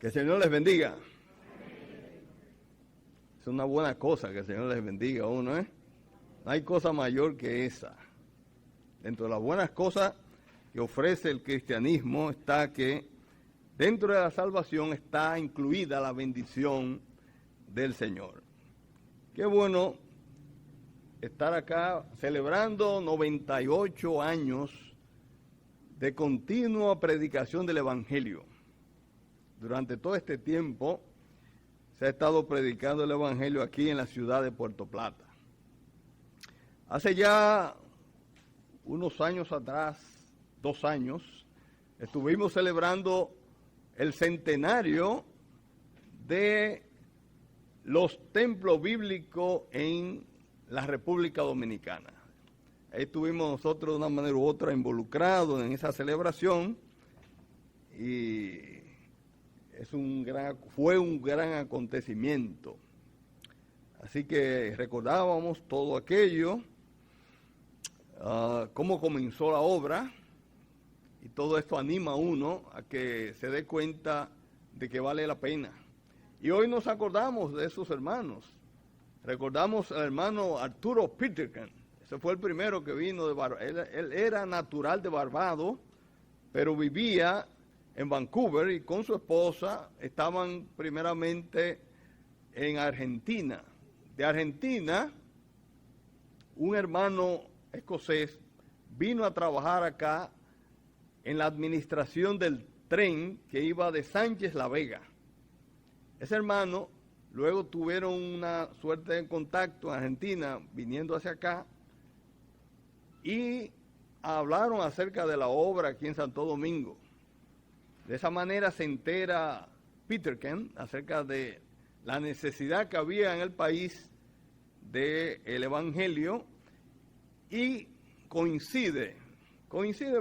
Que el Señor les bendiga. Es una buena cosa que el Señor les bendiga a uno, ¿eh? No hay cosa mayor que esa. Dentro de las buenas cosas que ofrece el cristianismo está que dentro de la salvación está incluida la bendición del Señor. Qué bueno estar acá celebrando 98 años de continua predicación del Evangelio. Durante todo este tiempo se ha estado predicando el Evangelio aquí en la ciudad de Puerto Plata. Hace ya unos años atrás, 2 años, estuvimos celebrando el centenario de los templos bíblicos en la República Dominicana. Ahí estuvimos nosotros de una manera u otra involucrados en esa celebración y fue un gran acontecimiento. Así que recordábamos todo aquello, cómo comenzó la obra, y todo esto anima a uno a que se dé cuenta de que vale la pena. Y hoy nos acordamos de esos hermanos. Recordamos al hermano Arturo Peterken. Ese fue el primero que vino de Barbados. Él era natural de Barbados, pero vivía en Vancouver y con su esposa estaban primeramente en Argentina. De Argentina, un hermano escocés vino a trabajar acá en la administración del tren que iba de Sánchez La Vega. Ese hermano luego tuvieron una suerte de contacto en Argentina viniendo hacia acá y hablaron acerca de la obra aquí en Santo Domingo. De esa manera se entera Peterken acerca de la necesidad que había en el país del Evangelio y coincide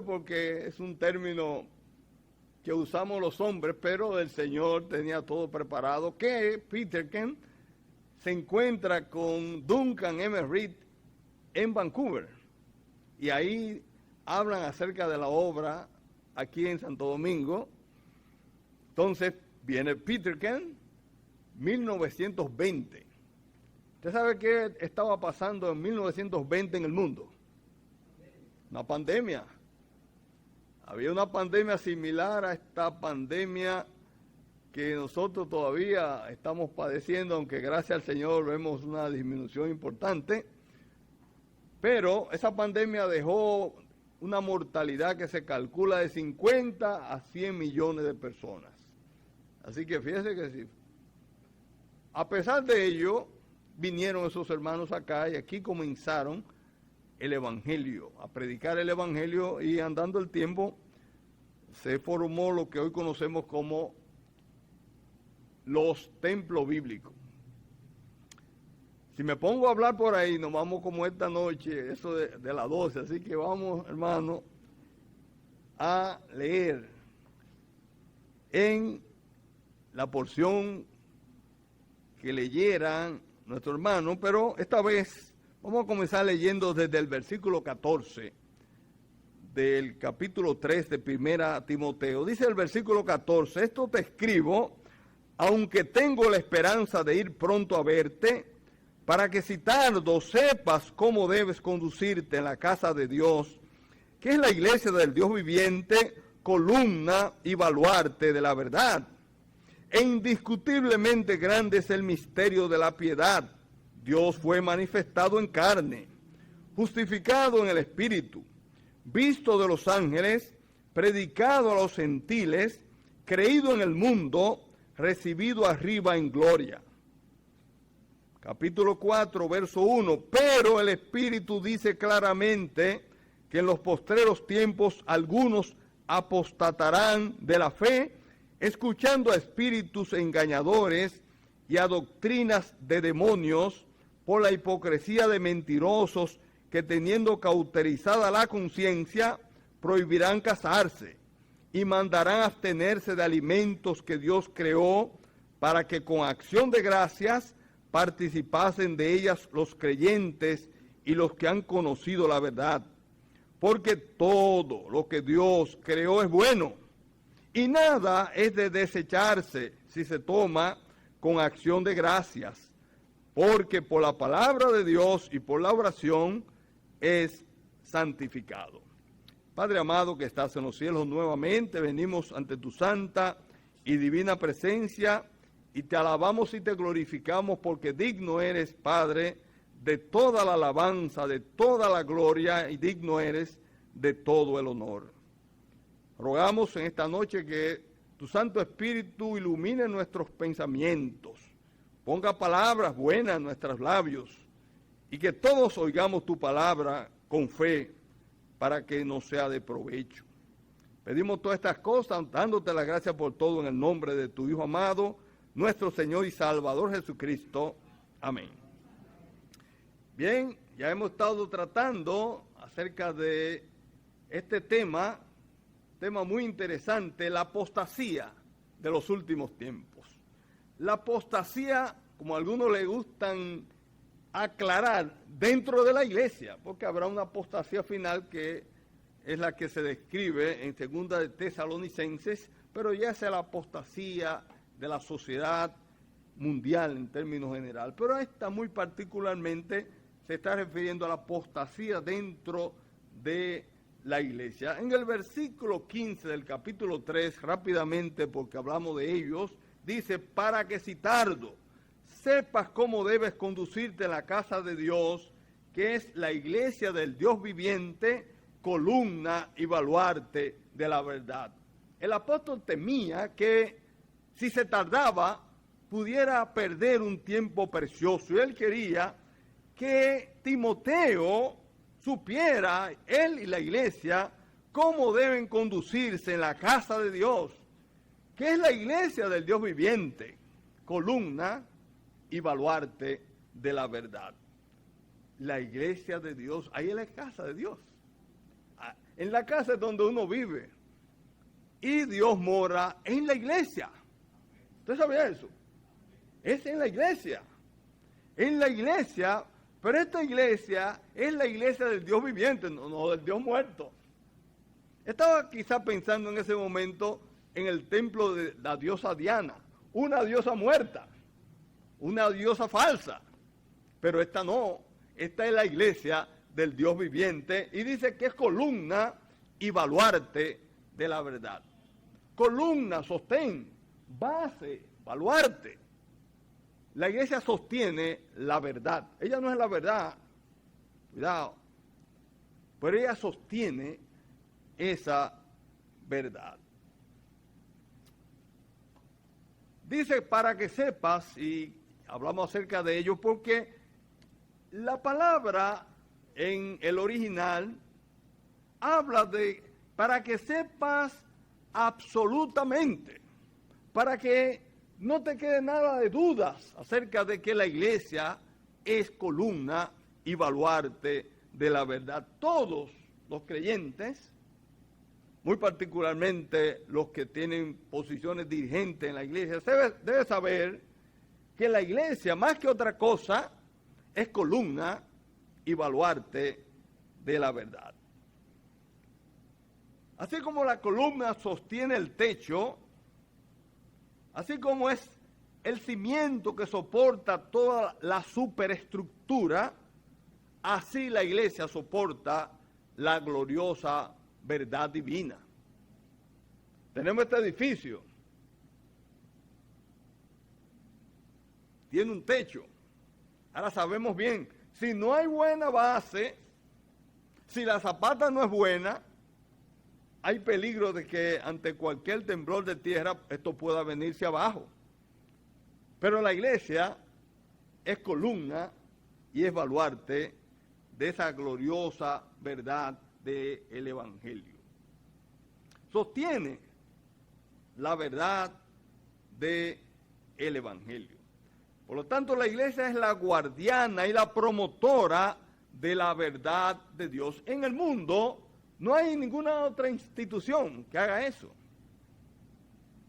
porque es un término que usamos los hombres, pero el Señor tenía todo preparado, que Peterken se encuentra con Duncan M. Reed en Vancouver y ahí hablan acerca de la obra aquí en Santo Domingo. Entonces viene Peterken, 1920. ¿Usted sabe qué estaba pasando en 1920 en el mundo? Una pandemia. Había una pandemia similar a esta pandemia que nosotros todavía estamos padeciendo, aunque gracias al Señor vemos una disminución importante. Pero esa pandemia dejó una mortalidad que se calcula de 50 a 100 millones de personas. Así que fíjense que sí. A pesar de ello, vinieron esos hermanos acá y aquí comenzaron el Evangelio, a predicar el Evangelio, y andando el tiempo se formó lo que hoy conocemos como los templos bíblicos. Si me pongo a hablar por ahí, nos vamos como esta noche, eso de las 12, así que vamos, hermano, a leer en la porción que leyeran nuestro hermano, pero esta vez vamos a comenzar leyendo desde el versículo 14 del capítulo 3 de 1 Timoteo. Dice el versículo 14, esto te escribo, aunque tengo la esperanza de ir pronto a verte, para que si tardo sepas cómo debes conducirte en la casa de Dios, que es la iglesia del Dios viviente, columna y baluarte de la verdad. E indiscutiblemente grande es el misterio de la piedad. Dios fue manifestado en carne, justificado en el Espíritu, visto de los ángeles, predicado a los gentiles, creído en el mundo, recibido arriba en gloria. Capítulo 4, verso 1. Pero el Espíritu dice claramente que en los postreros tiempos algunos apostatarán de la fe, escuchando a espíritus engañadores y a doctrinas de demonios, por la hipocresía de mentirosos que, teniendo cauterizada la conciencia, prohibirán casarse y mandarán abstenerse de alimentos que Dios creó, para que con acción de gracias participasen de ellas los creyentes y los que han conocido la verdad. Porque todo lo que Dios creó es bueno, Y nada es de desecharse si se toma con acción de gracias, porque por la palabra de Dios y por la oración es santificado. Padre amado que estás en los cielos, nuevamente venimos ante tu santa y divina presencia y te alabamos y te glorificamos porque digno eres, Padre, de toda la alabanza, de toda la gloria y digno eres de todo el honor. Rogamos en esta noche que tu Santo Espíritu ilumine nuestros pensamientos, ponga palabras buenas en nuestros labios y que todos oigamos tu palabra con fe para que nos sea de provecho. Pedimos todas estas cosas dándote las gracias por todo en el nombre de tu Hijo amado, nuestro Señor y Salvador Jesucristo. Amén. Bien, ya hemos estado tratando acerca de este tema muy interesante, la apostasía de los últimos tiempos. La apostasía, como a algunos les gustan aclarar, dentro de la iglesia, porque habrá una apostasía final que es la que se describe en 2 de Tesalonicenses, pero ya es la apostasía de la sociedad mundial en términos general. Pero esta muy particularmente se está refiriendo a la apostasía dentro de la iglesia. En el versículo 15 del capítulo 3, rápidamente porque hablamos de ellos, dice, para que si tardo, sepas cómo debes conducirte en la casa de Dios, que es la iglesia del Dios viviente, columna y baluarte de la verdad. El apóstol temía que si se tardaba, pudiera perder un tiempo precioso. Y él quería que Timoteo supiera, él y la iglesia, cómo deben conducirse en la casa de Dios, que es la iglesia del Dios viviente, columna y baluarte de la verdad. La iglesia de Dios, ahí es la casa de Dios. En la casa es donde uno vive. Y Dios mora en la iglesia. ¿Usted sabía eso? Es en la iglesia. En la iglesia, pero esta iglesia es la iglesia del Dios viviente, no del Dios muerto. Estaba quizá pensando en ese momento en el templo de la diosa Diana, una diosa muerta, una diosa falsa, pero esta no, esta es la iglesia del Dios viviente y dice que es columna y baluarte de la verdad. Columna, sostén, base, baluarte. La iglesia sostiene la verdad. Ella no es la verdad, cuidado, pero ella sostiene esa verdad. Dice para que sepas, y hablamos acerca de ello, porque la palabra en el original habla de para que sepas absolutamente, para que no te quede nada de dudas acerca de que la iglesia es columna y baluarte de la verdad. Todos los creyentes, muy particularmente los que tienen posiciones dirigentes en la iglesia, debe saber que la iglesia, más que otra cosa, es columna y baluarte de la verdad. Así como la columna sostiene el techo, así como es el cimiento que soporta toda la superestructura, así la iglesia soporta la gloriosa verdad divina. Tenemos este edificio, tiene un techo. Ahora sabemos bien, si no hay buena base, si la zapata no es buena, hay peligro de que ante cualquier temblor de tierra esto pueda venirse abajo. Pero la iglesia es columna y es baluarte de esa gloriosa verdad del Evangelio. Sostiene la verdad del Evangelio. Por lo tanto, la iglesia es la guardiana y la promotora de la verdad de Dios. En el mundo no hay ninguna otra institución que haga eso.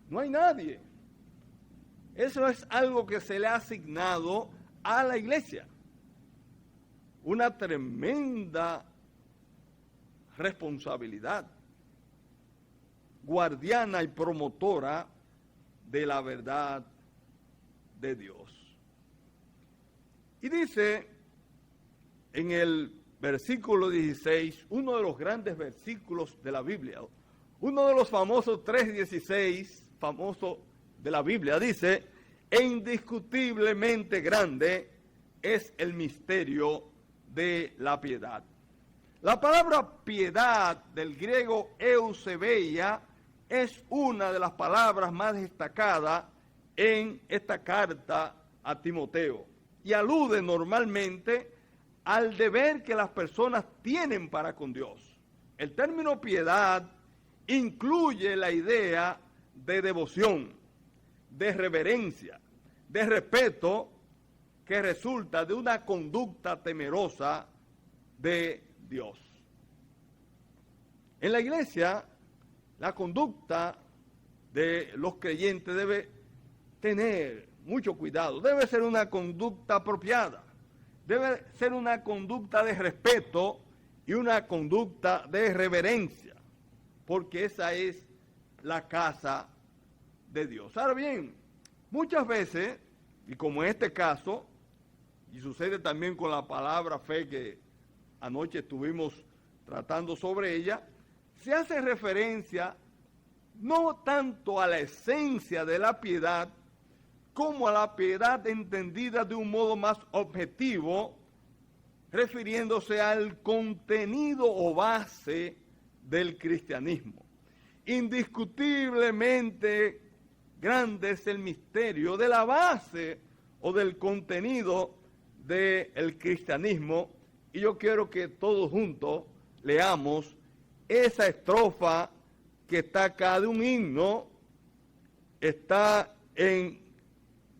No hay nadie. Eso es algo que se le ha asignado a la iglesia. Una tremenda responsabilidad. guardiana y promotora de la verdad de Dios. Y dice en el versículo 16, uno de los grandes versículos de la Biblia, uno de los famosos 3:16, famoso de la Biblia, dice: e indiscutiblemente grande es el misterio de la piedad. La palabra piedad del griego eusebeia es una de las palabras más destacadas en esta carta a Timoteo y alude normalmente al deber que las personas tienen para con Dios. El término piedad incluye la idea de devoción, de reverencia, de respeto que resulta de una conducta temerosa de Dios. En la iglesia, la conducta de los creyentes debe tener mucho cuidado, debe ser una conducta apropiada, debe ser una conducta de respeto y una conducta de reverencia, porque esa es la casa de Dios. Ahora bien, muchas veces, y como en este caso, y sucede también con la palabra fe que anoche estuvimos tratando sobre ella, se hace referencia no tanto a la esencia de la piedad, como a la piedad entendida de un modo más objetivo, refiriéndose al contenido o base del cristianismo. Indiscutiblemente grande es el misterio de la base o del contenido del cristianismo, y yo quiero que todos juntos leamos esa estrofa que está acá de un himno, está en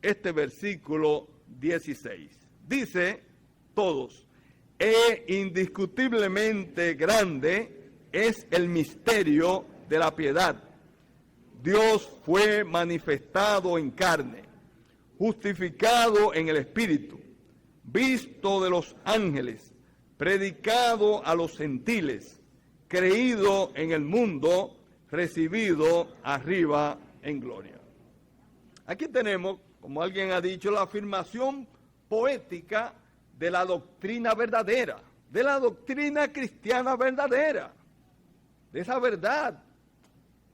este versículo 16. Dice todos: e indiscutiblemente grande es el misterio de la piedad. Dios fue manifestado en carne, justificado en el Espíritu, visto de los ángeles, predicado a los gentiles, creído en el mundo, recibido arriba en gloria. Aquí tenemos, como alguien ha dicho, la afirmación poética de la doctrina verdadera, de la doctrina cristiana verdadera, de esa verdad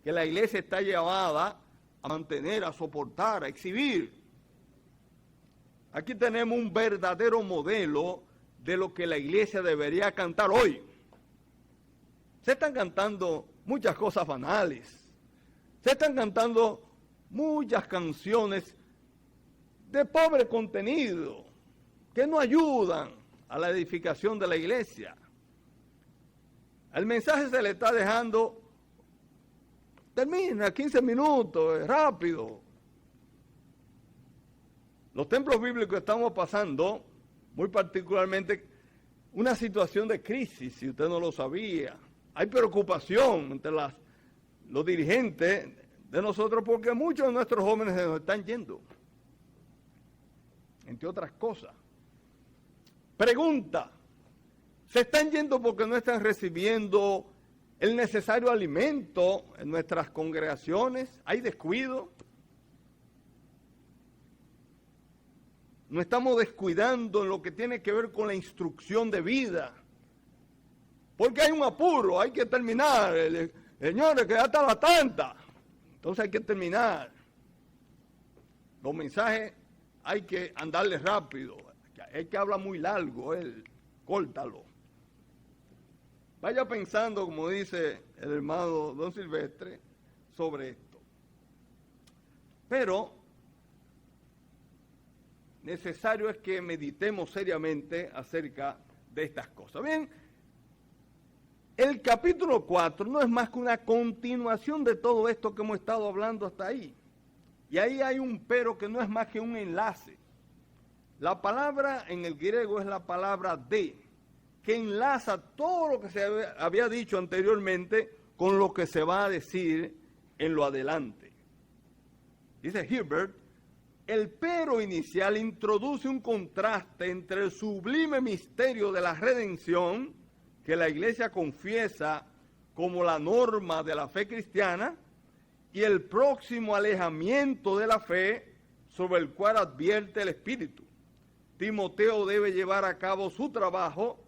que la iglesia está llamada a mantener, a soportar, a exhibir. Aquí tenemos un verdadero modelo de lo que la iglesia debería cantar hoy. Se están cantando muchas cosas banales, se están cantando muchas canciones de pobre contenido, que no ayudan a la edificación de la iglesia. El mensaje se le está dejando, termina, 15 minutos, rápido. Los templos bíblicos estamos pasando, muy particularmente, una situación de crisis, si usted no lo sabía. Hay preocupación entre los dirigentes de nosotros porque muchos de nuestros jóvenes se nos están yendo, entre otras cosas. Pregunta: ¿se están yendo porque no están recibiendo el necesario alimento en nuestras congregaciones? ¿Hay descuido? ¿No estamos descuidando en lo que tiene que ver con la instrucción de vida? Porque hay un apuro, hay que terminar. Señores, que ya está la tanta. Entonces hay que terminar. Los mensajes hay que andarles rápido. Es que habla muy largo, córtalo. Vaya pensando, como dice el hermano don Silvestre, sobre esto. Pero necesario es que meditemos seriamente acerca de estas cosas. Bien, el capítulo 4 no es más que una continuación de todo esto que hemos estado hablando hasta ahí. Y ahí hay un pero que no es más que un enlace. La palabra en el griego es la palabra de, que enlaza todo lo que se había dicho anteriormente con lo que se va a decir en lo adelante. Dice Hibbert: el pero inicial introduce un contraste entre el sublime misterio de la redención que la iglesia confiesa como la norma de la fe cristiana y el próximo alejamiento de la fe sobre el cual advierte el Espíritu. Timoteo debe llevar a cabo su trabajo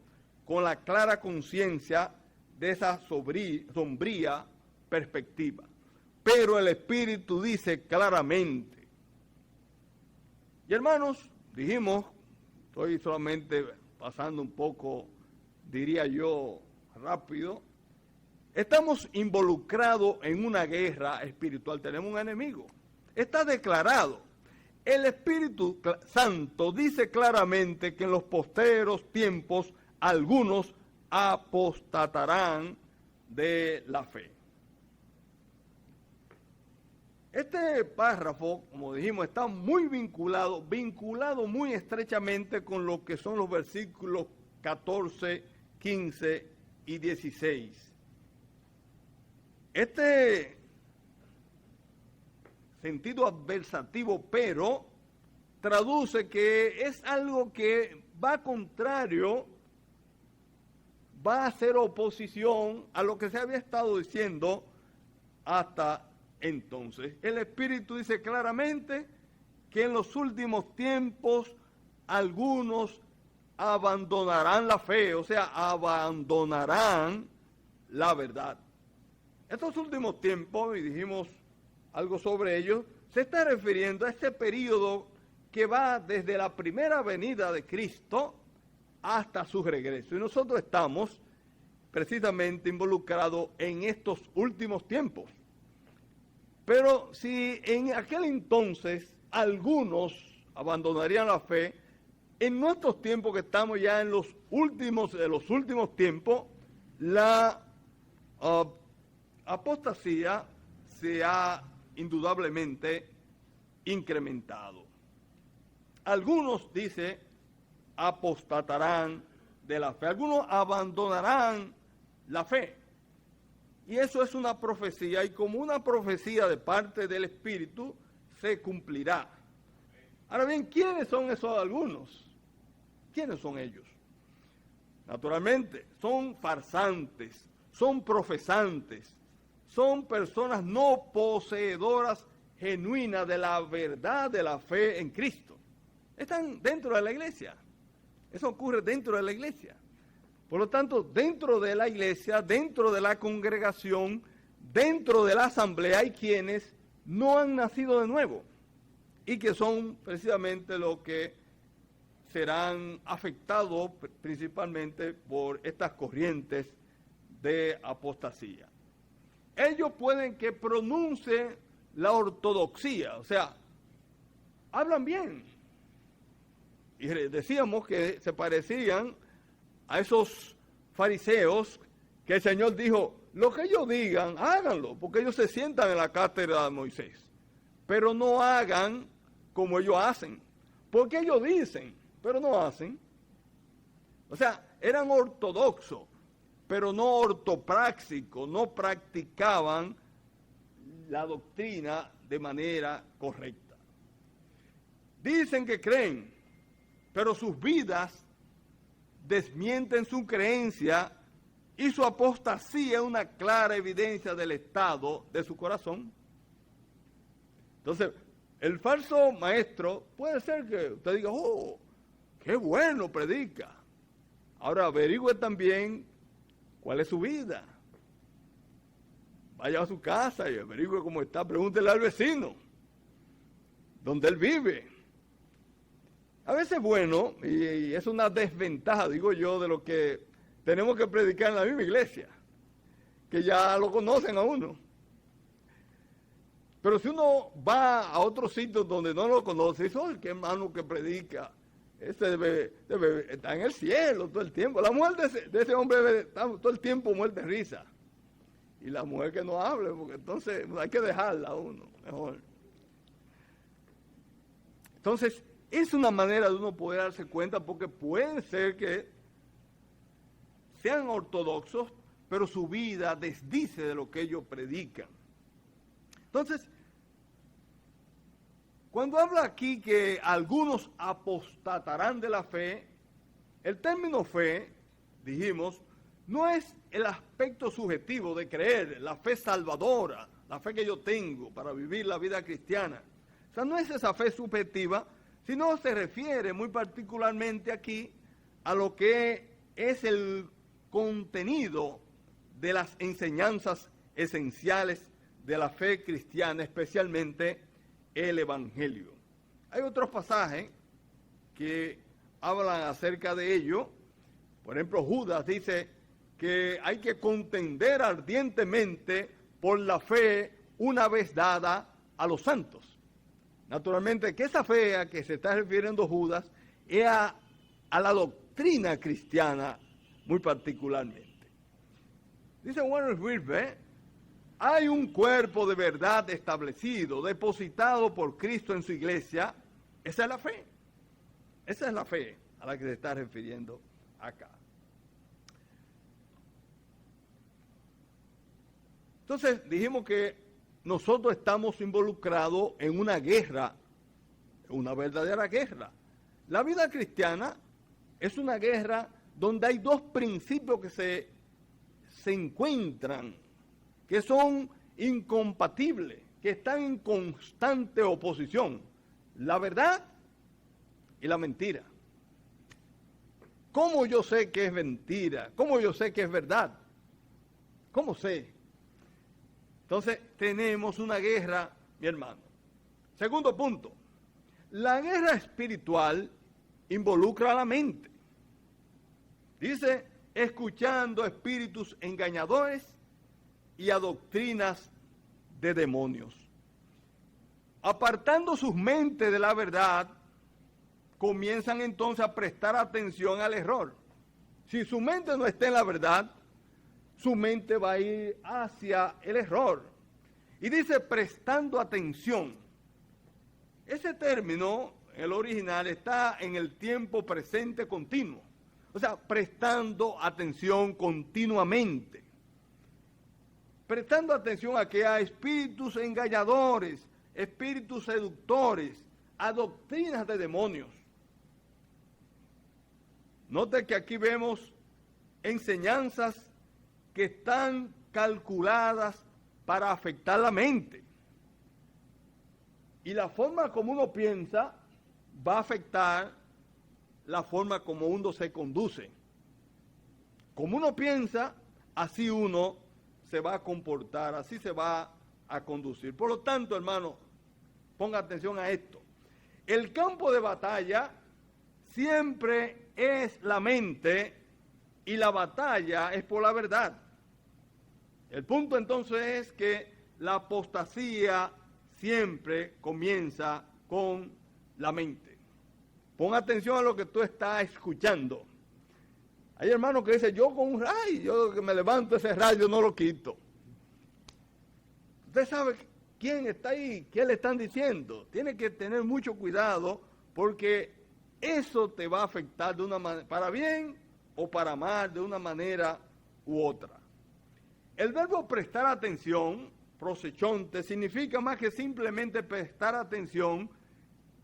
con la clara conciencia de esa sombría perspectiva. Pero el Espíritu dice claramente, y hermanos, dijimos, estoy solamente pasando un poco, diría yo, rápido, estamos involucrados en una guerra espiritual, tenemos un enemigo, está declarado. El Espíritu Santo dice claramente que en los postreros tiempos algunos apostatarán de la fe. Este párrafo, como dijimos, está muy vinculado muy estrechamente con lo que son los versículos 14, 15 y 16. Este sentido adversativo, pero traduce que es algo que va contrario, va a hacer oposición a lo que se había estado diciendo hasta entonces. El Espíritu dice claramente que en los últimos tiempos algunos abandonarán la fe, o sea, abandonarán la verdad. Estos últimos tiempos, y dijimos algo sobre ello, se está refiriendo a este periodo que va desde la primera venida de Cristo hasta su regreso. Y nosotros estamos precisamente involucrados en estos últimos tiempos. Pero si en aquel entonces algunos abandonarían la fe, en nuestros tiempos que estamos ya en los últimos tiempos, la apostasía se ha indudablemente incrementado. Algunos, dice, apostatarán de la fe, algunos abandonarán la fe. Y eso es una profecía, y como una profecía de parte del Espíritu, se cumplirá. Ahora bien, ¿quiénes son esos algunos? ¿Quiénes son ellos? Naturalmente, son farsantes, son profesantes, son personas no poseedoras genuinas de la verdad de la fe en Cristo. Están dentro de la iglesia. Eso ocurre dentro de la iglesia. Por lo tanto, dentro de la iglesia, dentro de la congregación, dentro de la asamblea hay quienes no han nacido de nuevo y que son precisamente los que serán afectados principalmente por estas corrientes de apostasía. Ellos pueden que pronuncien la ortodoxia, o sea, hablan bien. Y decíamos que se parecían a esos fariseos que el Señor dijo, lo que ellos digan, háganlo, porque ellos se sientan en la cátedra de Moisés, pero no hagan como ellos hacen, porque ellos dicen, pero no hacen. O sea, eran ortodoxos, pero no ortoprácticos, no practicaban la doctrina de manera correcta. Dicen que creen, pero sus vidas desmienten su creencia y su apostasía es una clara evidencia del estado de su corazón. Entonces, el falso maestro puede ser que usted diga, oh, qué bueno predica. Ahora averigüe también cuál es su vida. Vaya a su casa y averigüe cómo está. Pregúntele al vecino donde él vive. A veces es bueno, y es una desventaja, digo yo, de lo que tenemos que predicar en la misma iglesia, que ya lo conocen a uno. Pero si uno va a otros sitios donde no lo conoce, dice, oh, qué hermano que predica, ese debe estar en el cielo todo el tiempo. La mujer de ese hombre debe estar todo el tiempo muerta de risa. Y la mujer que no hable, porque entonces hay que dejarla a uno, mejor. Entonces, es una manera de uno poder darse cuenta, porque puede ser que sean ortodoxos, pero su vida desdice de lo que ellos predican. Entonces, cuando habla aquí que algunos apostatarán de la fe, el término fe, dijimos, no es el aspecto subjetivo de creer, la fe salvadora, la fe que yo tengo para vivir la vida cristiana. O sea, no es esa fe subjetiva, sino se refiere muy particularmente aquí a lo que es el contenido de las enseñanzas esenciales de la fe cristiana, especialmente el Evangelio. Hay otros pasajes que hablan acerca de ello. Por ejemplo, Judas dice que hay que contender ardientemente por la fe una vez dada a los santos. Naturalmente que esa fe a que se está refiriendo Judas es a la doctrina cristiana muy particularmente. Dice Warren Wiersbe, hay un cuerpo de verdad establecido, depositado por Cristo en su iglesia. Esa es la fe. Esa es la fe a la que se está refiriendo acá. Entonces dijimos que nosotros estamos involucrados en una guerra, una verdadera guerra. La vida cristiana es una guerra donde hay dos principios que se encuentran, que son incompatibles, que están en constante oposición: la verdad y la mentira. ¿Cómo yo sé que es mentira? ¿Cómo yo sé que es verdad? ¿Cómo sé? Entonces, tenemos una guerra, mi hermano. Segundo punto, la guerra espiritual involucra a la mente. Dice, escuchando espíritus engañadores y a doctrinas de demonios. Apartando sus mentes de la verdad, comienzan entonces a prestar atención al error. Si su mente no está en la verdad, su mente va a ir hacia el error. Y dice prestando atención. Ese término, el original, está en el tiempo presente continuo. O sea, prestando atención continuamente. Prestando atención a que hay espíritus engañadores, espíritus seductores, a doctrinas de demonios. Note que aquí vemos enseñanzas que están calculadas para afectar la mente. Y la forma como uno piensa va a afectar la forma como uno se conduce. Como uno piensa, así uno se va a comportar, así se va a conducir. Por lo tanto, hermano, ponga atención a esto. El campo de batalla siempre es la mente y la batalla es por la verdad. El punto entonces es que la apostasía siempre comienza con la mente. Pon atención a lo que tú estás escuchando. Hay hermanos que dicen, yo con un radio, yo que me levanto ese radio no lo quito. Usted sabe quién está ahí, qué le están diciendo. Tiene que tener mucho cuidado porque eso te va a afectar de una manera, para bien o para mal, de una manera u otra. El verbo prestar atención, prosechonte, significa más que simplemente prestar atención,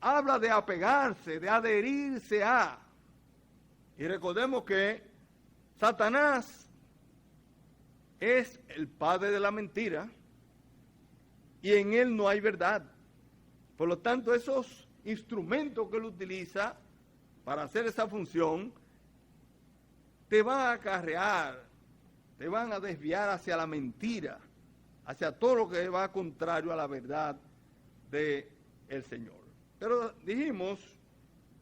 habla de apegarse, de adherirse a. Y recordemos que Satanás es el padre de la mentira y en él no hay verdad. Por lo tanto, esos instrumentos que él utiliza para hacer esa función te van a acarrear, te van a desviar hacia la mentira, hacia todo lo que va contrario a la verdad del Señor. Pero dijimos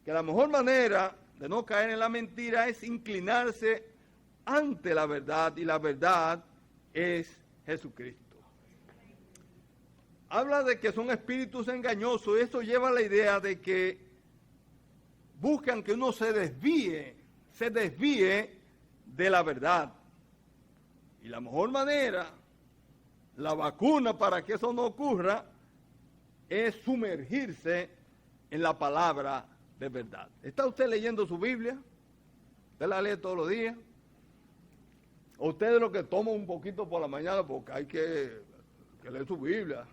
que la mejor manera de no caer en la mentira es inclinarse ante la verdad, y la verdad es Jesucristo. Habla de que son espíritus engañosos, y eso lleva a la idea de que buscan que uno se desvíe de la verdad. Y la mejor manera, la vacuna para que eso no ocurra, es sumergirse en la palabra de verdad. ¿Está usted leyendo su Biblia? ¿Usted la lee todos los días? ¿O usted es lo que toma un poquito por la mañana porque hay que leer su Biblia?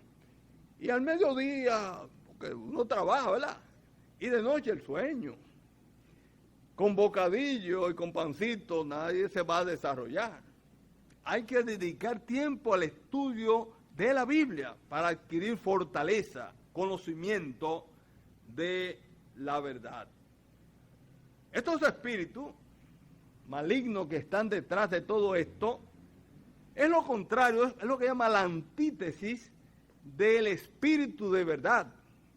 Y al mediodía, porque uno trabaja, ¿verdad? Y de noche el sueño. Con bocadillo y con pancito nadie se va a desarrollar. hay que dedicar tiempo al estudio de la Biblia para adquirir fortaleza, conocimiento de la verdad. Estos espíritus malignos que están detrás de todo esto es lo contrario, es lo que llama la antítesis del espíritu de verdad.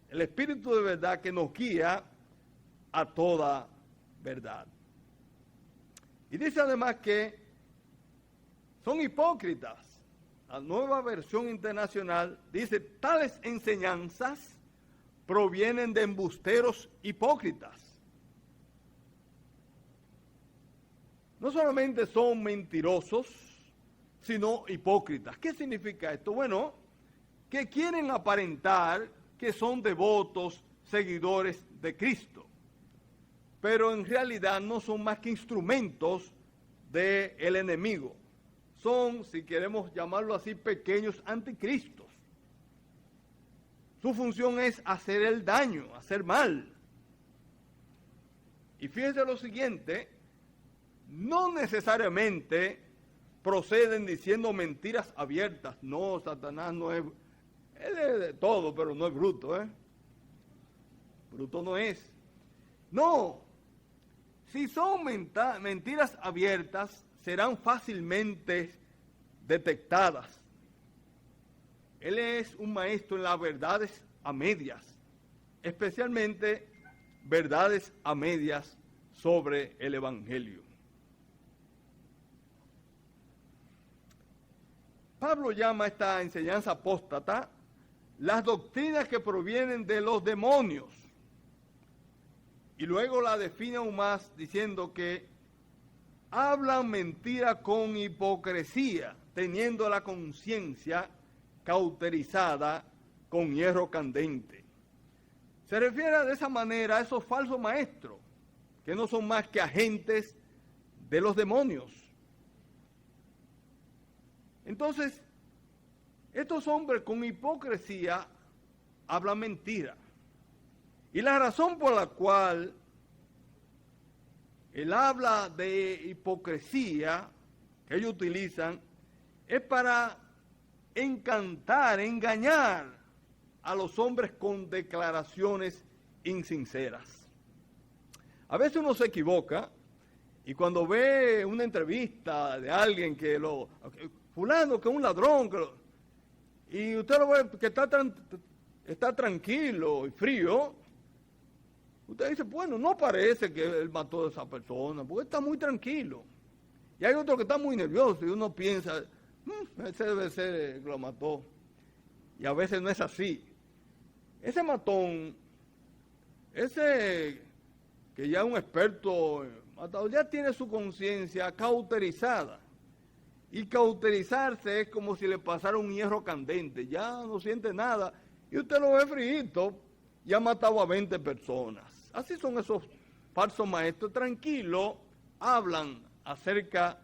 El espíritu de verdad que nos guía a toda verdad. Y dice además que son hipócritas. La nueva versión internacional dice, tales enseñanzas provienen de embusteros hipócritas. No solamente son mentirosos, sino hipócritas. ¿Qué significa esto? Bueno, que quieren aparentar que son devotos, seguidores de Cristo, pero en realidad no son más que instrumentos del enemigo. Son, si queremos llamarlo así, pequeños anticristos. Su función es hacer el daño, hacer mal. Y fíjense lo siguiente, no necesariamente proceden diciendo mentiras abiertas. No, Satanás no es, él es de todo, pero no es bruto, ¿eh? Bruto no es. No, si son mentiras abiertas, serán fácilmente detectadas. Él es un maestro en las verdades a medias, especialmente verdades a medias sobre el Evangelio. Pablo llama a esta enseñanza apóstata las doctrinas que provienen de los demonios. Y luego la define aún más diciendo que hablan mentira con hipocresía, teniendo la conciencia cauterizada con hierro candente. Se refiere de esa manera a esos falsos maestros, que no son más que agentes de los demonios. Entonces, estos hombres con hipocresía hablan mentira. Y la razón por la cual él habla de hipocresía que ellos utilizan es para encantar, engañar a los hombres con declaraciones insinceras. A veces uno se equivoca y cuando ve una entrevista de alguien que fulano que es un ladrón, y usted lo ve que está tranquilo y frío, usted dice, bueno, no parece que él mató a esa persona, porque está muy tranquilo. Y hay otro que está muy nervioso y uno piensa, ese debe ser el que lo mató. Y a veces no es así. Ese matón, ese que ya es un experto matador, ya tiene su conciencia cauterizada. Y cauterizarse es como si le pasara un hierro candente, ya no siente nada. Y usted lo ve frío y ha matado a 20 personas. Así son esos falsos maestros, tranquilos, hablan acerca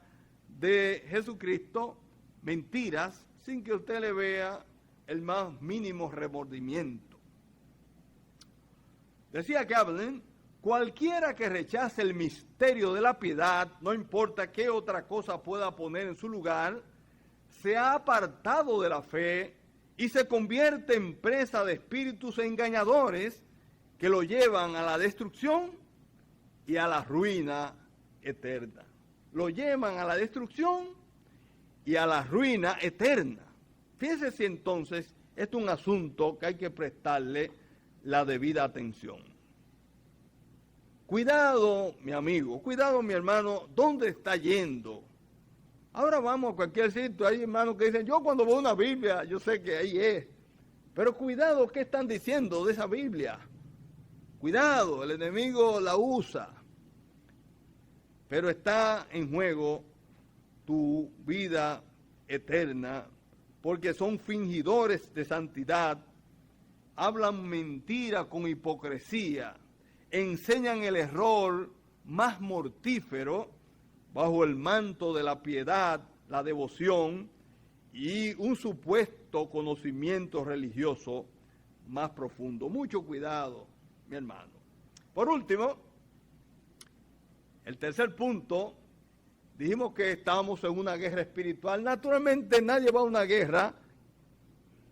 de Jesucristo, mentiras, sin que usted le vea el más mínimo remordimiento. Decía que hablen, cualquiera que rechace el misterio de la piedad, no importa qué otra cosa pueda poner en su lugar, se ha apartado de la fe y se convierte en presa de espíritus engañadores que lo llevan a la destrucción y a la ruina eterna. Lo llevan a la destrucción y a la ruina eterna. Fíjense si entonces esto es un asunto que hay que prestarle la debida atención. Cuidado, mi amigo, cuidado, mi hermano, ¿dónde está yendo? Ahora vamos a cualquier sitio, hay hermanos que dicen, yo cuando veo una Biblia, yo sé que ahí es. Pero cuidado, ¿qué están diciendo de esa Biblia? Cuidado, el enemigo la usa. Pero está en juego tu vida eterna, porque son fingidores de santidad, hablan mentira con hipocresía, enseñan el error más mortífero bajo el manto de la piedad, la devoción y un supuesto conocimiento religioso más profundo. Mucho cuidado, mi hermano. Por último, el tercer punto dijimos que estábamos en una guerra espiritual. Naturalmente nadie va a una guerra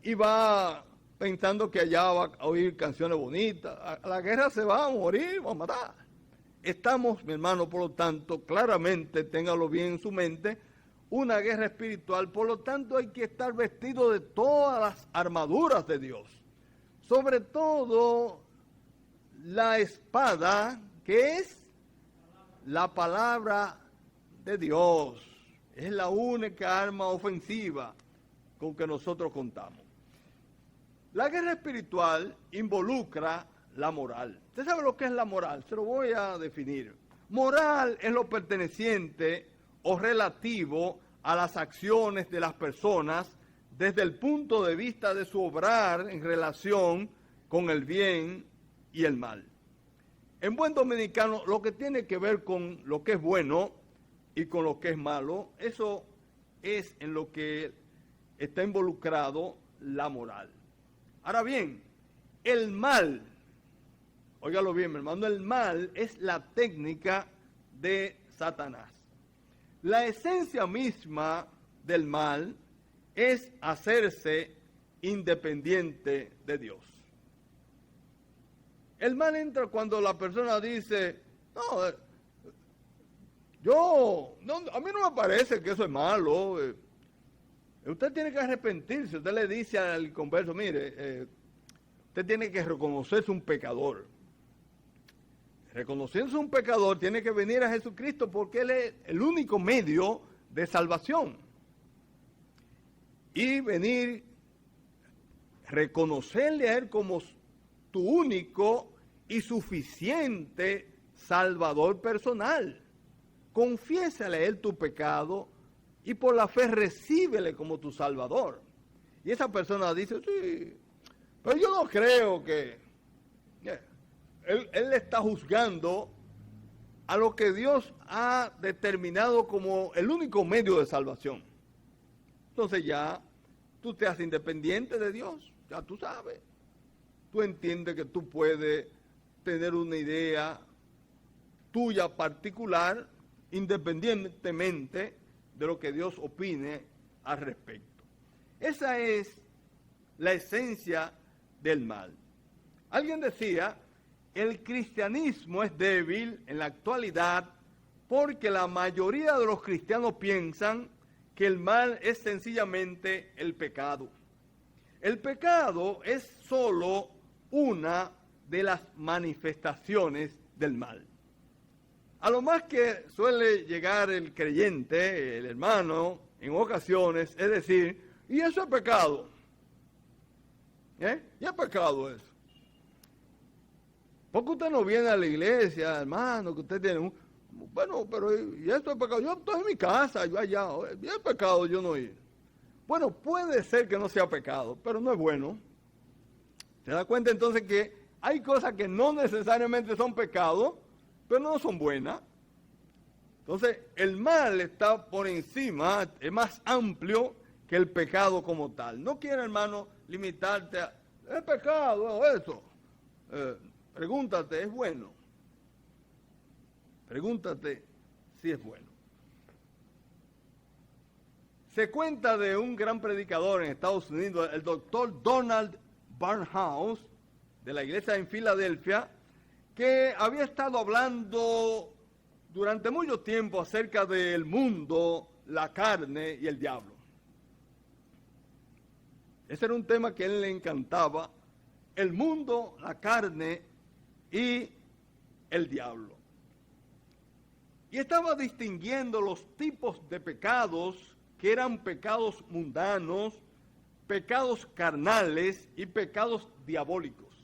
y va pensando que allá va a oír canciones bonitas. A la guerra se va a morir, va a matar. Estamos, mi hermano, por lo tanto, claramente, téngalo bien en su mente, una guerra espiritual. Por lo tanto, hay que estar vestido de todas las armaduras de Dios. Sobre todo, la espada, que es la palabra de Dios. Es la única arma ofensiva con que nosotros contamos. La guerra espiritual involucra la moral. ¿Usted sabe lo que es la moral? Se lo voy a definir. Moral es lo perteneciente o relativo a las acciones de las personas desde el punto de vista de su obrar en relación con el bien y el mal. En buen dominicano, lo que tiene que ver con lo que es bueno y con lo que es malo, eso es en lo que está involucrado la moral. Ahora bien, el mal, óigalo bien, mi hermano, el mal es la técnica de Satanás. La esencia misma del mal es hacerse independiente de Dios. El mal entra cuando la persona dice, a mí no me parece que eso es malo. Usted tiene que arrepentirse. Usted le dice al converso, mire, usted tiene que reconocerse un pecador. Reconociéndose un pecador, tiene que venir a Jesucristo porque Él es el único medio de salvación. Y venir, reconocerle a Él como tu único y suficiente Salvador personal. Confiésale a Él tu pecado y por la fe recíbele como tu Salvador. Y esa persona dice, sí, pero yo no creo que... Él le está juzgando a lo que Dios ha determinado como el único medio de salvación. Entonces ya tú te haces independiente de Dios, ya tú sabes. Tú entiendes que tú puedes tener una idea tuya particular, independientemente de lo que Dios opine al respecto. Esa es la esencia del mal. Alguien decía, el cristianismo es débil en la actualidad porque la mayoría de los cristianos piensan que el mal es sencillamente el pecado. El pecado es solo una de las manifestaciones del mal. A lo más que suele llegar el creyente, el hermano, en ocasiones, es decir, y eso es pecado. ¿Y es pecado eso? Porque usted no viene a la iglesia, hermano, que usted tiene bueno, pero ¿y esto es pecado? Yo estoy en mi casa, yo allá, ¿y es pecado yo no ir? Bueno, puede ser que no sea pecado, pero no es bueno. ¿Se da cuenta entonces que hay cosas que no necesariamente son pecados, pero no son buenas? Entonces, el mal está por encima, es más amplio que el pecado como tal. No quiero, hermano, limitarte a, ¿es pecado eso? Pregúntate, ¿es bueno? Pregúntate si es bueno. Se cuenta de un gran predicador en Estados Unidos, el doctor Donald Barnhouse, de la iglesia en Filadelfia, que había estado hablando durante mucho tiempo acerca del mundo, la carne y el diablo. Ese era un tema que a él le encantaba, el mundo, la carne y el diablo. Y estaba distinguiendo los tipos de pecados que eran pecados mundanos, pecados carnales y pecados diabólicos.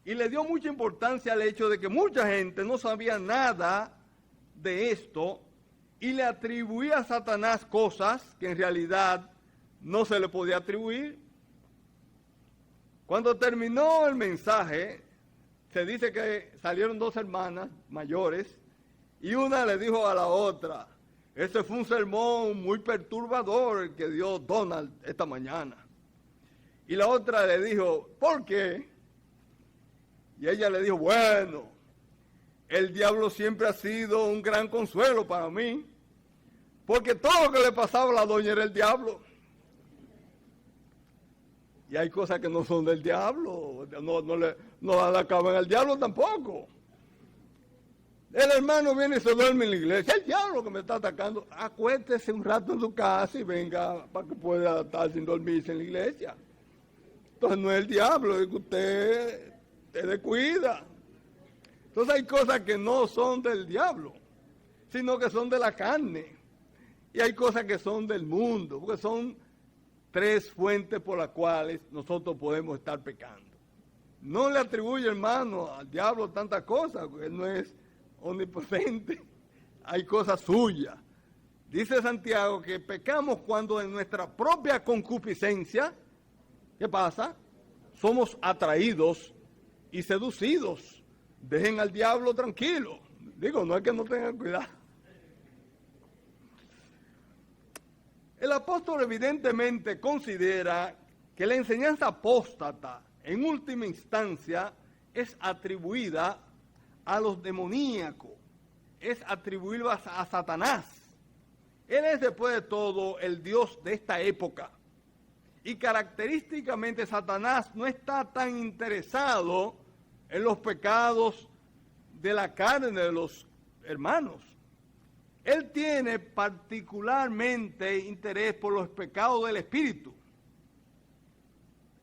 Y le dio mucha importancia al hecho de que mucha gente no sabía nada de esto y le atribuía a Satanás cosas que en realidad no se le podía atribuir. Cuando terminó el mensaje, se dice que salieron dos hermanas mayores y una le dijo a la otra, ese fue un sermón muy perturbador el que dio Donald esta mañana. Y la otra le dijo, ¿por qué? Y ella le dijo, bueno, el diablo siempre ha sido un gran consuelo para mí. Porque todo lo que le pasaba a la doña era el diablo. Y hay cosas que no son del diablo, no le acaban al diablo tampoco. El hermano viene y se duerme en la iglesia, el diablo que me está atacando. Acuéstese un rato en su casa y venga para que pueda estar sin dormirse en la iglesia. Entonces no es el diablo, es que usted se descuida. Entonces hay cosas que no son del diablo, sino que son de la carne. Y hay cosas que son del mundo, porque son tres fuentes por las cuales nosotros podemos estar pecando. No le atribuye, hermano, al diablo tantas cosas, porque él no es omnipotente. Hay cosas suyas. Dice Santiago que pecamos cuando en nuestra propia concupiscencia, ¿qué pasa? Somos atraídos y seducidos. Dejen al diablo tranquilo. Digo, no es que no tengan cuidado. El apóstol evidentemente considera que la enseñanza apóstata, en última instancia, es atribuida a los demoníacos, es atribuida a Satanás. Él es, después de todo, el Dios de esta época. Y característicamente Satanás no está tan interesado en los pecados de la carne de los hermanos. Él tiene particularmente interés por los pecados del espíritu.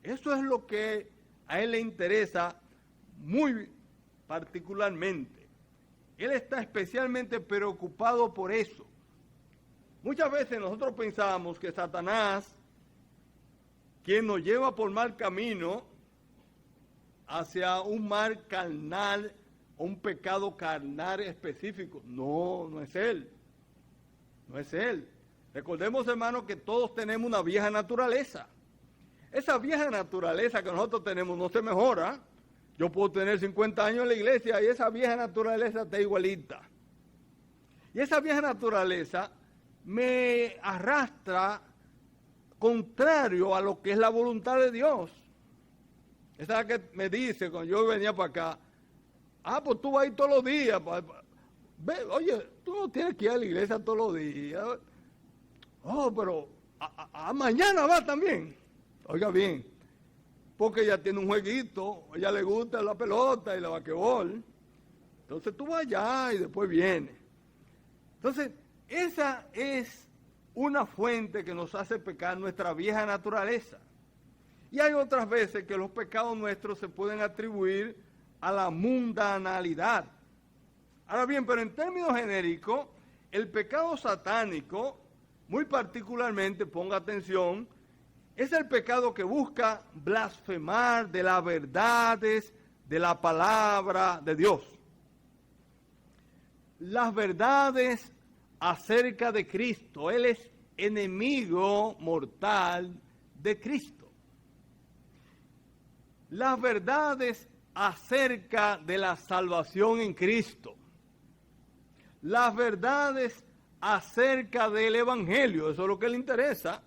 Eso es lo que a él le interesa muy particularmente. Él está especialmente preocupado por eso. Muchas veces nosotros pensamos que Satanás, quien nos lleva por mal camino hacia un mal carnal o un pecado carnal específico, no es él. No es él. Recordemos, hermanos, que todos tenemos una vieja naturaleza. Esa vieja naturaleza que nosotros tenemos no se mejora. Yo puedo tener 50 años en la iglesia y esa vieja naturaleza está igualita. Y esa vieja naturaleza me arrastra contrario a lo que es la voluntad de Dios. Esa es la que me dice cuando yo venía para acá, pues tú vas a ir todos los días. Oye, tú no tienes que ir a la iglesia todos los días. Pero mañana va también. Oiga bien, porque ella tiene un jueguito, a ella le gusta la pelota y la basquetbol. Entonces tú vas allá y después vienes. Entonces, esa es una fuente que nos hace pecar nuestra vieja naturaleza. Y hay otras veces que los pecados nuestros se pueden atribuir a la mundanalidad. Ahora bien, pero en términos genéricos, el pecado satánico, muy particularmente, ponga atención, es el pecado que busca blasfemar de las verdades de la palabra de Dios. Las verdades acerca de Cristo. Él es enemigo mortal de Cristo. Las verdades acerca de la salvación en Cristo. Las verdades acerca del Evangelio, eso es lo que le interesa.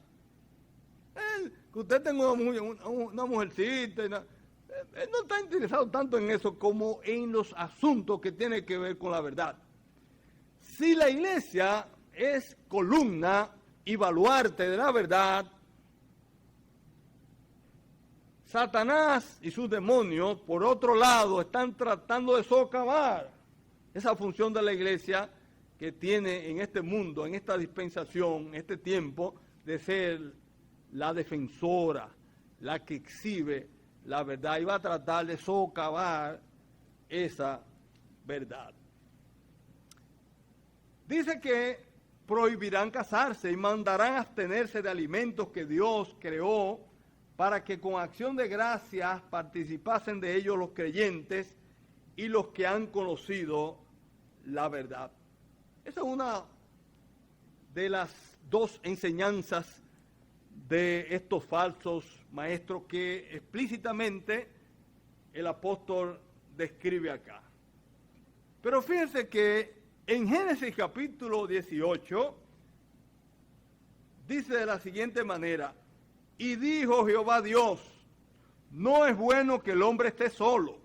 Que usted tenga una mujercita, él no está interesado tanto en eso como en los asuntos que tienen que ver con la verdad. Si la iglesia es columna y baluarte de la verdad, Satanás y sus demonios, por otro lado, están tratando de socavar esa función de la iglesia que tiene en este mundo, en esta dispensación, en este tiempo, de ser la defensora, la que exhibe la verdad, y va a tratar de socavar esa verdad. Dice que prohibirán casarse y mandarán abstenerse de alimentos que Dios creó para que con acción de gracias participasen de ellos los creyentes y los que han conocido la verdad. Esa es una de las dos enseñanzas de estos falsos maestros que explícitamente el apóstol describe acá. Pero fíjense que en Génesis capítulo 18 dice de la siguiente manera: y dijo Jehová Dios, no es bueno que el hombre esté solo,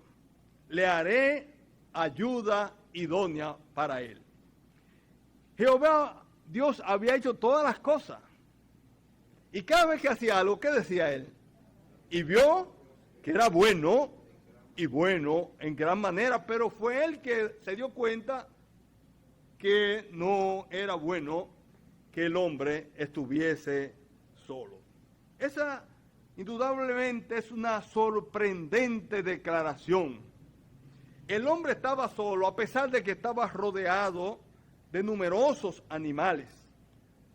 le haré ayuda idónea para él. Jehová Dios había hecho todas las cosas. Y cada vez que hacía algo, ¿qué decía él? Y vio que era bueno, y bueno en gran manera, pero fue él que se dio cuenta que no era bueno que el hombre estuviese solo. Esa indudablemente es una sorprendente declaración. El hombre estaba solo a pesar de que estaba rodeado de numerosos animales,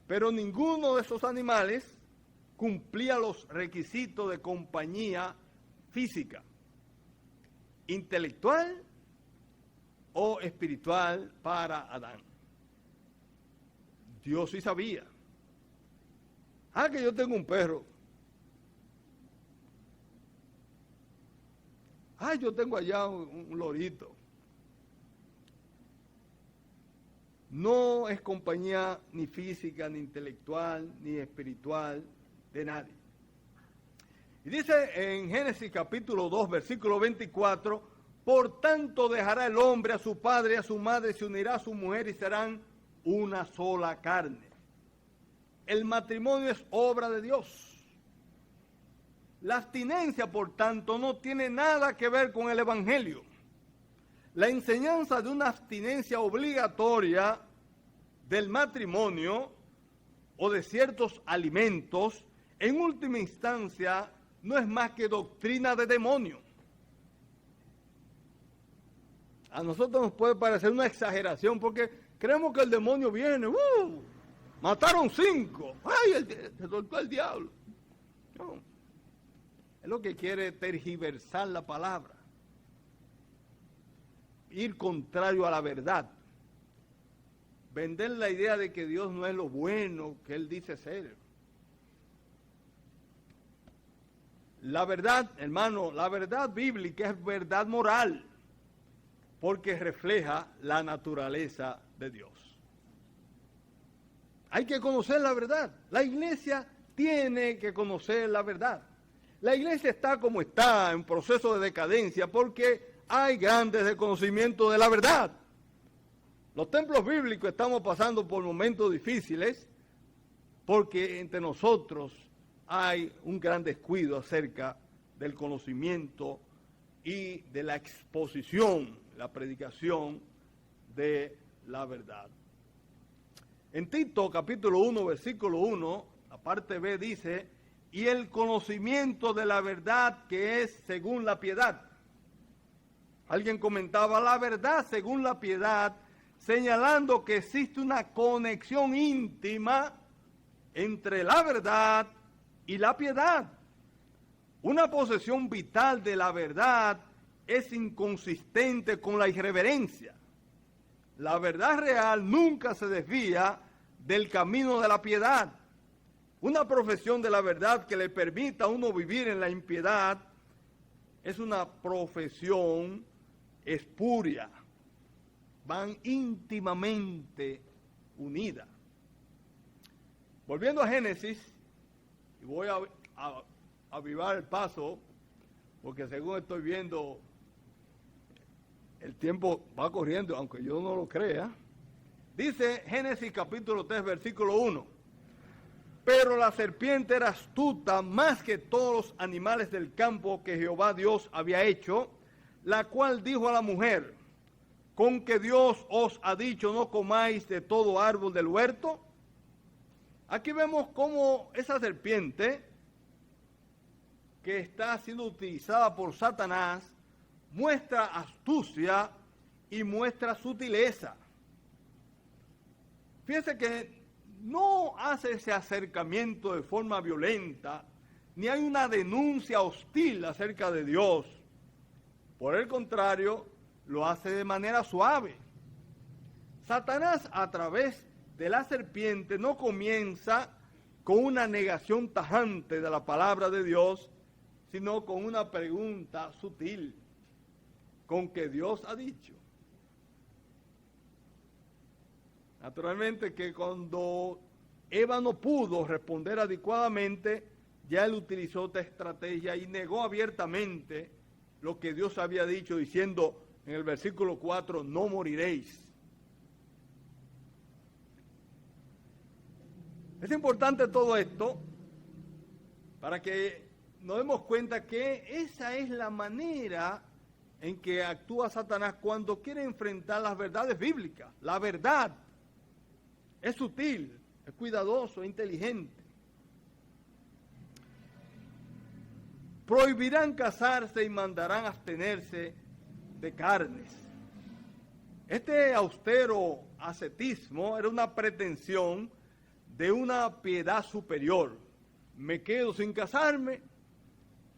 pero ninguno de esos animales cumplía los requisitos de compañía física, intelectual o espiritual para Adán. Dios sí sabía. Que yo tengo un perro. Yo tengo allá un lorito. No es compañía ni física, ni intelectual, ni espiritual de nadie. Y dice en Génesis capítulo 2, versículo 24, por tanto dejará el hombre a su padre y a su madre, se unirá a su mujer y serán una sola carne. El matrimonio es obra de Dios. La abstinencia, por tanto, no tiene nada que ver con el Evangelio. La enseñanza de una abstinencia obligatoria del matrimonio o de ciertos alimentos, en última instancia, no es más que doctrina de demonio. A nosotros nos puede parecer una exageración porque creemos que el demonio viene, mataron 5, se soltó el diablo. No, es lo que quiere tergiversar la palabra, ir contrario a la verdad, vender la idea de que Dios no es lo bueno que Él dice ser. La verdad, hermano, la verdad bíblica es verdad moral, porque refleja la naturaleza de Dios. Hay que conocer la verdad. La iglesia tiene que conocer la verdad. La iglesia está como está, en proceso de decadencia, porque hay grandes desconocimientos de la verdad. Los templos bíblicos estamos pasando por momentos difíciles, porque entre nosotros hay un gran descuido acerca del conocimiento y de la exposición, la predicación de la verdad. En Tito capítulo 1, versículo 1, la parte B dice, y el conocimiento de la verdad que es según la piedad. Alguien comentaba la verdad según la piedad, señalando que existe una conexión íntima entre la verdad y la piedad. Una posesión vital de la verdad es inconsistente con la irreverencia. La verdad real nunca se desvía del camino de la piedad. Una profesión de la verdad que le permita a uno vivir en la impiedad es una profesión espuria. Van íntimamente unidas. Volviendo a Génesis, y voy a avivar el paso, porque según estoy viendo, el tiempo va corriendo, aunque yo no lo crea. Dice Génesis capítulo 3, versículo 1. Pero la serpiente era astuta más que todos los animales del campo que Jehová Dios había hecho, la cual dijo a la mujer, ¿con que Dios os ha dicho no comáis de todo árbol del huerto? Aquí vemos cómo esa serpiente, que está siendo utilizada por Satanás, muestra astucia y muestra sutileza. Fíjense que no hace ese acercamiento de forma violenta, ni hay una denuncia hostil acerca de Dios. Por el contrario, lo hace de manera suave. Satanás, a través de la serpiente, no comienza con una negación tajante de la palabra de Dios, sino con una pregunta sutil, con que Dios ha dicho. Naturalmente que cuando Eva no pudo responder adecuadamente, ya él utilizó otra estrategia y negó abiertamente lo que Dios había dicho, diciendo en el versículo 4, no moriréis. Es importante todo esto para que nos demos cuenta que esa es la manera en que actúa Satanás cuando quiere enfrentar las verdades bíblicas. La verdad es sutil, es cuidadoso, es inteligente. Prohibirán casarse y mandarán abstenerse de carnes. Este austero ascetismo era una pretensión de una piedad superior. Me quedo sin casarme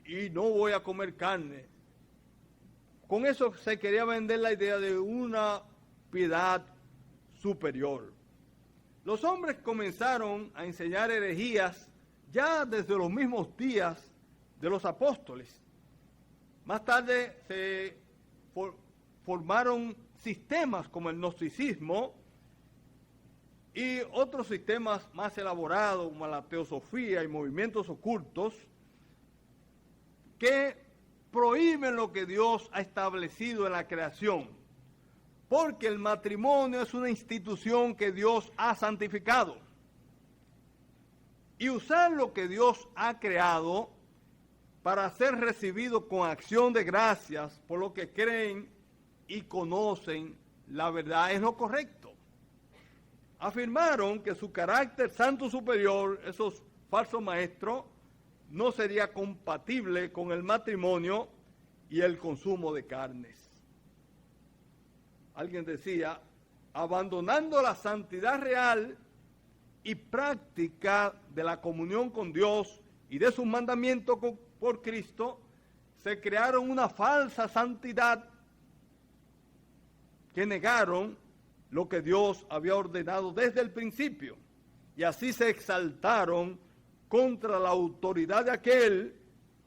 y no voy a comer carne. Con eso se quería vender la idea de una piedad superior. Los hombres comenzaron a enseñar herejías ya desde los mismos días de los apóstoles. Más tarde se formaron sistemas como el gnosticismo y otros sistemas más elaborados como la teosofía y movimientos ocultos que prohíben lo que Dios ha establecido en la creación, porque el matrimonio es una institución que Dios ha santificado. Y usar lo que Dios ha creado para ser recibido con acción de gracias por lo que creen y conocen la verdad es lo correcto. Afirmaron que su carácter santo superior, esos falsos maestros, no sería compatible con el matrimonio y el consumo de carnes. Alguien decía, abandonando la santidad real y práctica de la comunión con Dios y de sus mandamientos por Cristo, se crearon una falsa santidad que negaron lo que Dios había ordenado desde el principio, y así se exaltaron contra la autoridad de aquel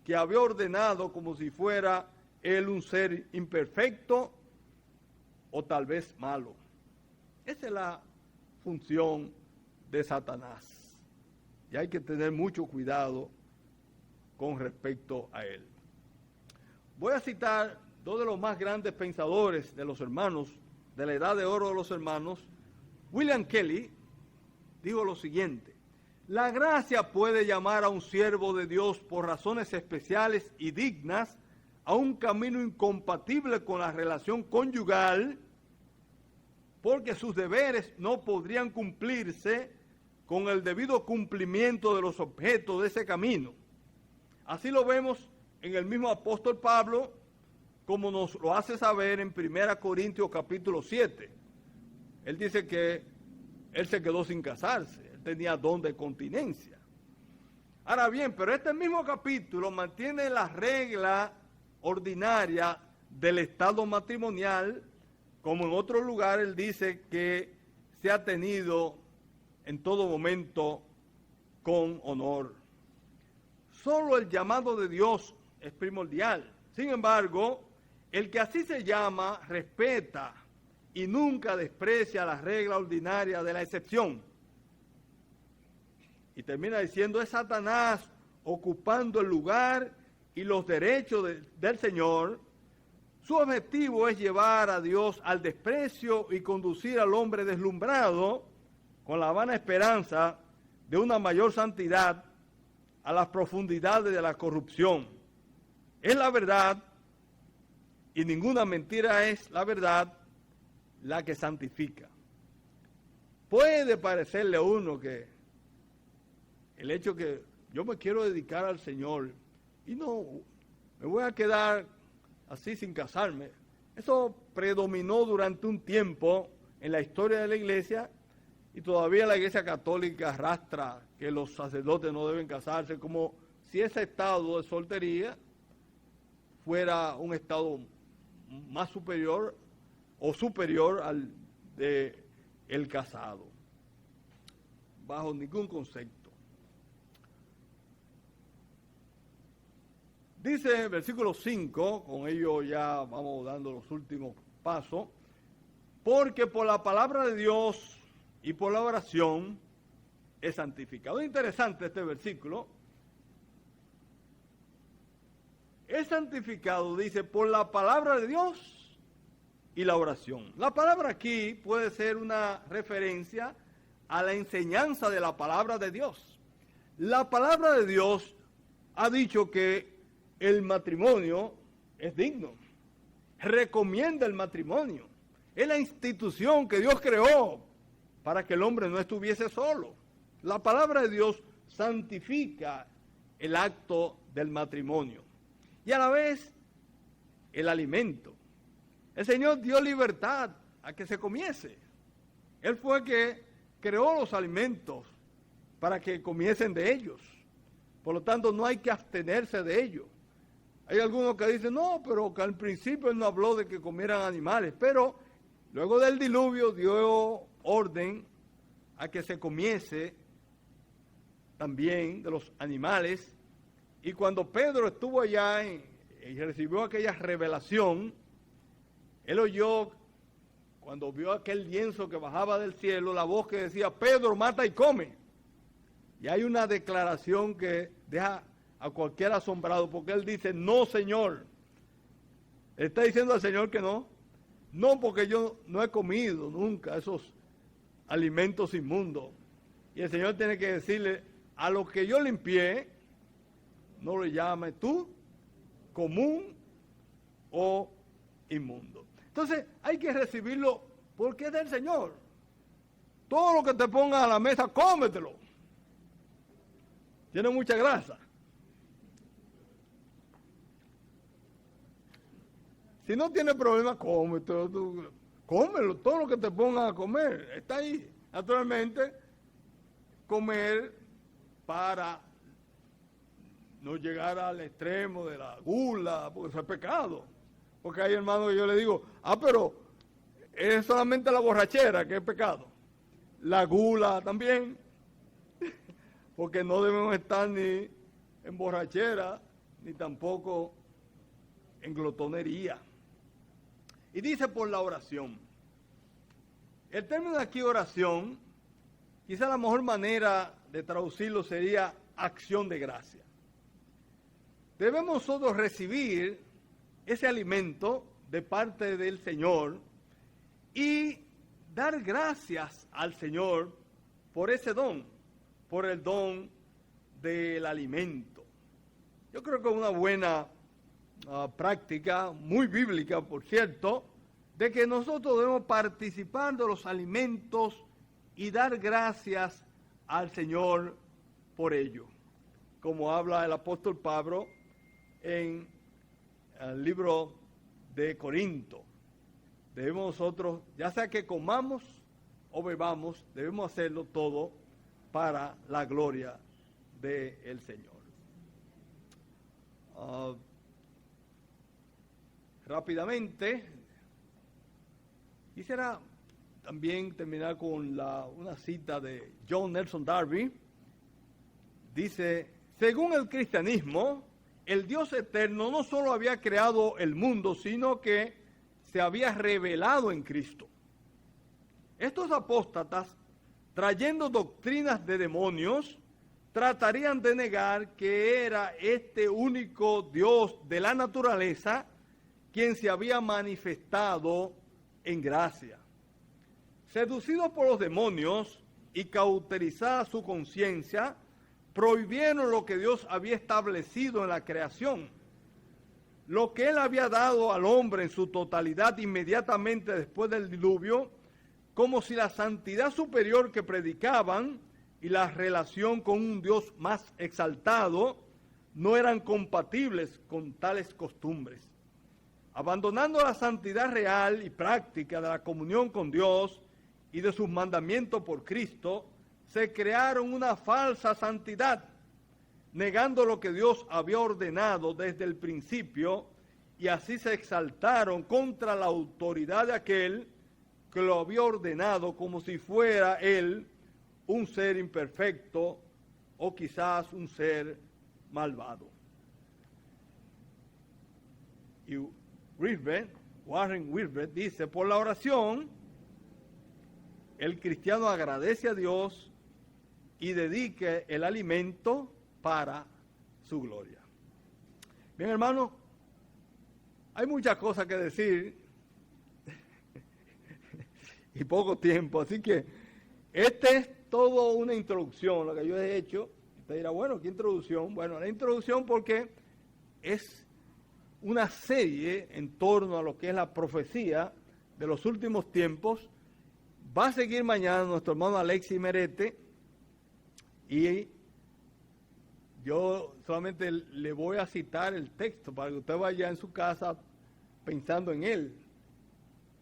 que había ordenado como si fuera él un ser imperfecto o tal vez malo. Esa es la función de Satanás, y hay que tener mucho cuidado con respecto a él. Voy a citar dos de los más grandes pensadores de los hermanos, de la edad de oro de los hermanos. William Kelly dijo lo siguiente: la gracia puede llamar a un siervo de Dios por razones especiales y dignas a un camino incompatible con la relación conyugal, porque sus deberes no podrían cumplirse con el debido cumplimiento de los objetos de ese camino. Así lo vemos en el mismo apóstol Pablo, como nos lo hace saber en 1 Corintios capítulo 7. Él dice que él se quedó sin casarse, él tenía don de continencia. Ahora bien, pero este mismo capítulo mantiene la regla ordinaria del estado matrimonial, como en otro lugar él dice que se ha tenido en todo momento con honor. Solo el llamado de Dios es primordial. Sin embargo, el que así se llama respeta y nunca desprecia la regla ordinaria de la excepción. Y termina diciendo, es Satanás ocupando el lugar y los derechos del Señor. Su objetivo es llevar a Dios al desprecio y conducir al hombre deslumbrado con la vana esperanza de una mayor santidad a las profundidades de la corrupción. Es la verdad, y ninguna mentira es la verdad, la que santifica. Puede parecerle a uno que el hecho que yo me quiero dedicar al Señor y no me voy a quedar así sin casarme, eso predominó durante un tiempo en la historia de la iglesia, y todavía la iglesia católica arrastra que los sacerdotes no deben casarse, como si ese estado de soltería fuera un estado más superior o superior al de el casado, bajo ningún concepto. Dice el versículo 5, con ello ya vamos dando los últimos pasos, porque por la palabra de Dios y por la oración es santificado. Es interesante este versículo. Es santificado, dice, por la palabra de Dios y la oración. La palabra aquí puede ser una referencia a la enseñanza de la palabra de Dios. La palabra de Dios ha dicho que el matrimonio es digno, recomienda el matrimonio. Es la institución que Dios creó para que el hombre no estuviese solo. La palabra de Dios santifica el acto del matrimonio y a la vez el alimento. El Señor dio libertad a que se comiese. Él fue el que creó los alimentos para que comiesen de ellos. Por lo tanto, no hay que abstenerse de ellos. Hay algunos que dicen, no, pero que al principio Él no habló de que comieran animales, pero luego del diluvio dio orden a que se comiese también de los animales. Y cuando Pedro estuvo allá y recibió aquella revelación, él oyó, cuando vio aquel lienzo que bajaba del cielo, la voz que decía, Pedro, mata y come. Y hay una declaración que deja a cualquiera asombrado, porque él dice, no, Señor. Está diciendo al Señor que no. No, porque yo no he comido nunca esos alimentos inmundos. Y el Señor tiene que decirle, a lo que yo limpié, no le llames tú común o inmundo. Entonces hay que recibirlo porque es del Señor. Todo lo que te ponga a la mesa, cómetelo. Tiene mucha grasa. Si no tiene problema, cómetelo. Cómelo, todo lo que te pongan a comer. Está ahí. Naturalmente, comer para no llegar al extremo de la gula, porque eso es pecado. Porque hay hermanos que yo le digo, pero es solamente la borrachera que es pecado. La gula también, porque no debemos estar ni en borrachera, ni tampoco en glotonería. Y dice por la oración. El término de aquí oración, quizá la mejor manera de traducirlo sería acción de gracia. Debemos nosotros recibir ese alimento de parte del Señor y dar gracias al Señor por ese don, por el don del alimento. Yo creo que es una buena práctica, muy bíblica, por cierto, de que nosotros debemos participar de los alimentos y dar gracias al Señor por ello, como habla el apóstol Pablo en el libro de Corinto. Debemos nosotros, ya sea que comamos o bebamos, debemos hacerlo todo para la gloria del Señor. Rápidamente, quisiera también terminar con una cita de John Nelson Darby. Dice, según el cristianismo, el Dios eterno no solo había creado el mundo, sino que se había revelado en Cristo. Estos apóstatas, trayendo doctrinas de demonios, tratarían de negar que era este único Dios de la naturaleza quien se había manifestado en gracia. Seducidos por los demonios y cauterizada su conciencia, prohibieron lo que Dios había establecido en la creación. Lo que Él había dado al hombre en su totalidad inmediatamente después del diluvio, como si la santidad superior que predicaban y la relación con un Dios más exaltado no eran compatibles con tales costumbres. Abandonando la santidad real y práctica de la comunión con Dios y de sus mandamientos por Cristo, se crearon una falsa santidad, negando lo que Dios había ordenado desde el principio, y así se exaltaron contra la autoridad de aquel que lo había ordenado, como si fuera él un ser imperfecto o quizás un ser malvado. Y Warren Wiersbe dice, por la oración, el cristiano agradece a Dios y dedique el alimento para su gloria. Bien, hermano, hay muchas cosas que decir y poco tiempo, así que Esta es todo una introducción, lo que yo he hecho. Usted dirá, bueno, ¿qué introducción? Bueno, la introducción porque es una serie en torno a lo que es la profecía de los últimos tiempos. Va a seguir mañana nuestro hermano Alexis Merete y yo solamente le voy a citar el texto para que usted vaya en su casa pensando en él.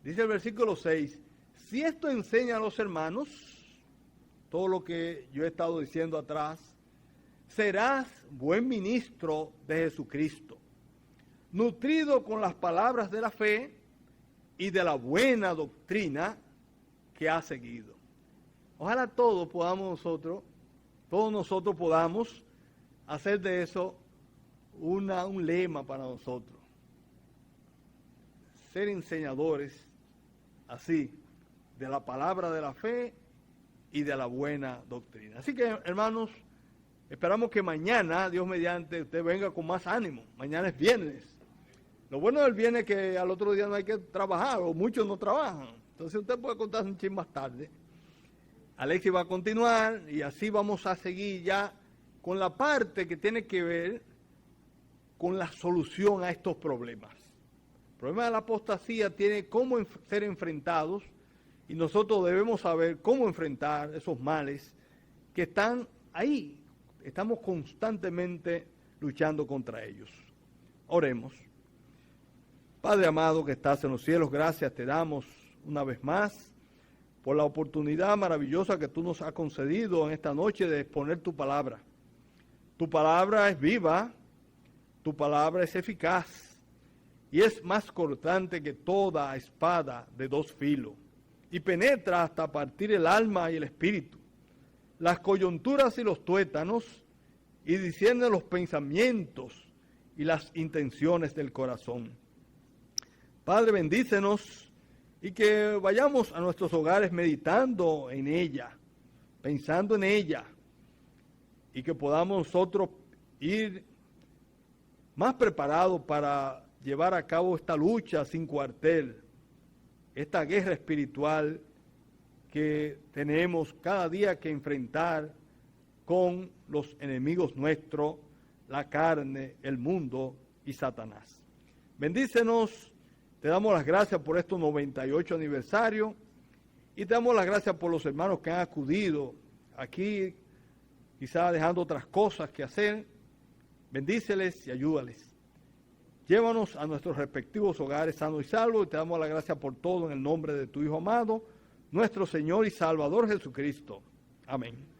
Dice el versículo 6, si esto enseña a los hermanos, todo lo que yo he estado diciendo atrás, serás buen ministro de Jesucristo, nutrido con las palabras de la fe y de la buena doctrina que ha seguido. Ojalá todos nosotros podamos hacer de eso un lema para nosotros. Ser enseñadores así, de la palabra de la fe y de la buena doctrina. Así que, hermanos, esperamos que mañana, Dios mediante, usted venga con más ánimo. Mañana es viernes. Lo bueno del viernes es que al otro día no hay que trabajar, o muchos no trabajan. Entonces usted puede contarse un chin más tarde. Alexis va a continuar y así vamos a seguir ya con la parte que tiene que ver con la solución a estos problemas. El problema de la apostasía tiene cómo ser enfrentados y nosotros debemos saber cómo enfrentar esos males que están ahí. Estamos constantemente luchando contra ellos. Oremos. Padre amado que estás en los cielos, gracias te damos una vez más por la oportunidad maravillosa que tú nos has concedido en esta noche de exponer tu palabra. Tu palabra es viva, tu palabra es eficaz y es más cortante que toda espada de dos filos y penetra hasta partir el alma y el espíritu, las coyunturas y los tuétanos y discierne los pensamientos y las intenciones del corazón. Padre, bendícenos y que vayamos a nuestros hogares meditando en ella, pensando en ella, y que podamos nosotros ir más preparados para llevar a cabo esta lucha sin cuartel, esta guerra espiritual que tenemos cada día que enfrentar con los enemigos nuestros, la carne, el mundo y Satanás. Bendícenos. Te damos las gracias por estos 98 aniversarios y te damos las gracias por los hermanos que han acudido aquí, quizás dejando otras cosas que hacer. Bendíceles y ayúdales. Llévanos a nuestros respectivos hogares sanos y salvos y te damos las gracias por todo en el nombre de tu Hijo amado, nuestro Señor y Salvador Jesucristo. Amén.